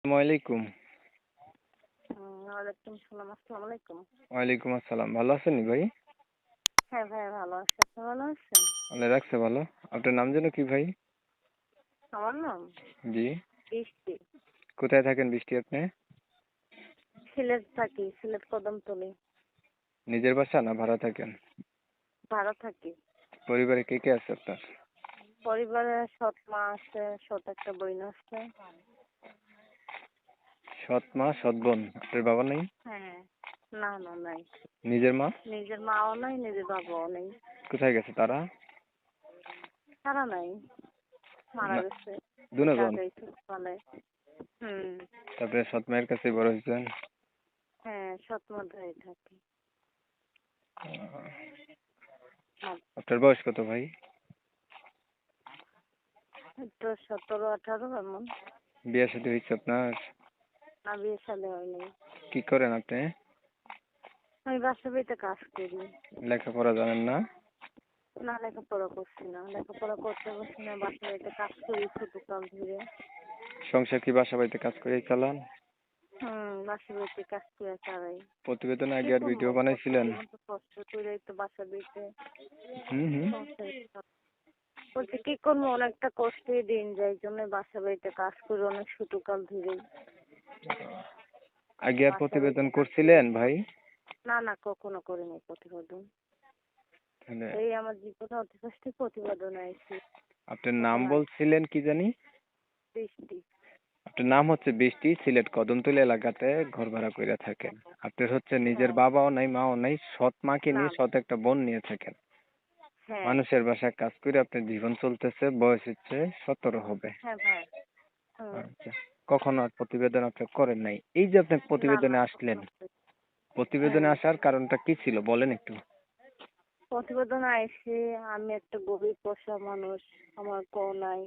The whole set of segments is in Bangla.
ওয়ালাইকুম। ওয়ালাইকুম সালাম। আসসালামু আলাইকুম। ওয়ালাইকুম আসসালাম। ভালো আছেন ভাই? হ্যাঁ ভাইয়া ভালো আছি। আপনি ভালো আছেন? আল্লাহ রাখছে ভালো। আপনার নাম যেন কি ভাই? আমার নাম জি। বৃষ্টি। কোথায় থাকেন বৃষ্টি আপনি? সিলেট থাকি, সিলেট কদমতলী। নিজের বাসা না ভাড়া থাকেন? ভাড়া থাকি। পরিবারে কে কে আছে আপনার? পরিবারে সৎ মা আছে, সৎ একটা বোন আছে। সৎ মা, সৎ বোন। আপনার বাবা নেই? হ্যাঁ। না না নাই। নিজের মা? নিজের মাও নাই, নিজের বাবাও নেই। কোথায় গেছে তারা? তারা নাই, মারা না, গেছে। দুজন। আগেই ছোটবেলায়। হুম। তারপরে সৎ মায়ের কাছে বড় হয়েছেন? হ্যাঁ, সৎ মা ধরে থাকি। আপনার বয়স কত ভাই? তো 17-18 এমন। বিয়ে শাদী হয়েছে আপনার? না, বিয়ে শাদী হয়নি। কি করেন আপনি? আমি বাসা বাড়িতে কাজ করি। লেখাপড়া জানেন না? না, লেখাপড়া করছি না, লেখাপড়া করতে বসছি না, বাসা বাড়িতে কাজ করি ছোটকাল ধরে। সংসার কি বাসা বাড়িতে কাজ করেই চালান? বাসা বাড়িতে কাজ করে চালাই। প্রতিবেদনে কি আগে আর করবো, ভিডিও কষ্ট বানাইছিলেন? জীবন তো কষ্ট করেই তো বাসা বাড়িতে হুম। সংসার বলছি কি করবো, অনেকটা কষ্টে দিন যায়, এই জন্য বাসা বাড়িতে কাজ করি অনেক ছোটকাল ধরেই। আগে আর বাসা বাড়িতে প্রতিবেদন কাজ করছিলেন ভাই? না না, কখনো করিনি প্রতিবেদন। তাহলে এই আমার জীবনে অতি কষ্টে প্রতিবেদন আইছি। আপনার নাম তখন আইছি বলছিলেন কি জানি? বৃষ্টি। আপনার নাম হচ্ছে বৃষ্টি, সিলেট কদমতলী এলাকাতে ঘর ভাড়া করে থাকেন। আপনার হচ্ছে নিজের হ্যাঁ। বাবাও নাই, মাও নাই, সৎ মাকে না নিয়ে না। সৎ একটা বোন নিয়ে থাকেন। হ্যাঁ। মানুষের বাসায় কাজ করে আপনার জীবন চলতেছে, বয়স হচ্ছে 17 হবে। হ্যাঁ ভাই। হুম। আচ্ছা, কখনো আর প্রতিবেদন আপনি করেন নাই। এই যে আপনি না না, প্রতিবেদনে আসলেন, কখনো করিনি। প্রতিবেদনে হুম। আসার কারণটা কি ছিল বলেন একটু। প্রতিবেদন আইসি, আমি একটা গরিব পোষা মানুষ, আমার কেউ নাই।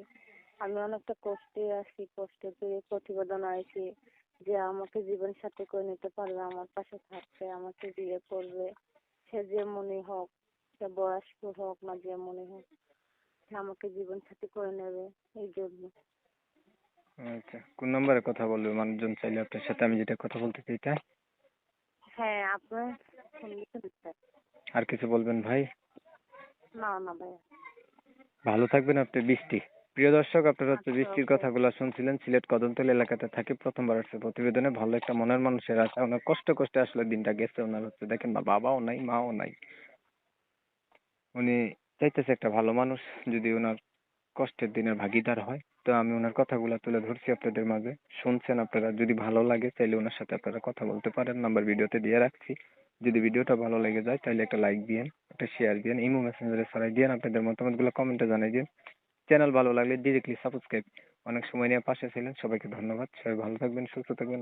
আমি অনেকটা কষ্টে আছি, কষ্টে পেয়ে প্রতিবেদন আইসি যে আমাকে জীবন সাথী করে নিতে পারবে, আমার পাশে থাকবে, আমাকে বিয়ে করবে। সে যে মনে হোক, সে বয়স্ক হোক না যে মনে হোক, সে আমাকে জীবন সাথী করে নেবে, এই জন্য। আচ্ছা, কোন নম্বরে কথা বলবে মানুষজন চাইলে আপনার সাথে আমি যেটা কথা বলতে চাই তাই? হ্যাঁ, আপনার শুনতে স্যার। আর কিছু বলবেন ভাই? না না ভাইয়া। ভালো থাকবেন আপনি বৃষ্টি। প্রিয় দর্শক, আপনারা হচ্ছে আচ্ছা, বৃষ্টির ওকে। কথাগুলো শুনছিলেন। সিলেট কদমতলী এলাকাতে থাকি, প্রথমবার আসছে প্রতিবেদনে। ভালো একটা মনের মানুষের আছে, অনেক কষ্ট কষ্টে আসলে দিনটা গেছে ওনার। হচ্ছে দেখেন না, বাবাও নাই, মাও নাই। উনি চাইতেছে একটা ভালো মানুষ যদি ওনার কষ্টের দিনের ভাগিদার হয়। তো আমি ওনার কথাগুলো তুলে ধরছি আপনাদের মাঝে, শুনছেন আপনারা। যদি ভালো লাগে তাহলে ওনার সাথে আপনারা কথা বলতে পারেন, নাম্বার ভিডিওতে দিয়ে রাখছি। যদি ভিডিওটা ভালো লেগে যায় তাহলে একটা লাইক দিয়েন, একটা শেয়ার দিয়েন, ইমো মেসেঞ্জারে ছড়াই দিয়েন, আপনাদের মতামতগুলো কমেন্টে জানাই দিন। চ্যানেল ভালো লাগলে ডিরেক্টলি সাবস্ক্রাইব। অনেক সময় নিয়ে পাশে ছিলেন, সবাইকে ধন্যবাদ। সবাই ভালো থাকবেন, সুস্থ থাকবেন।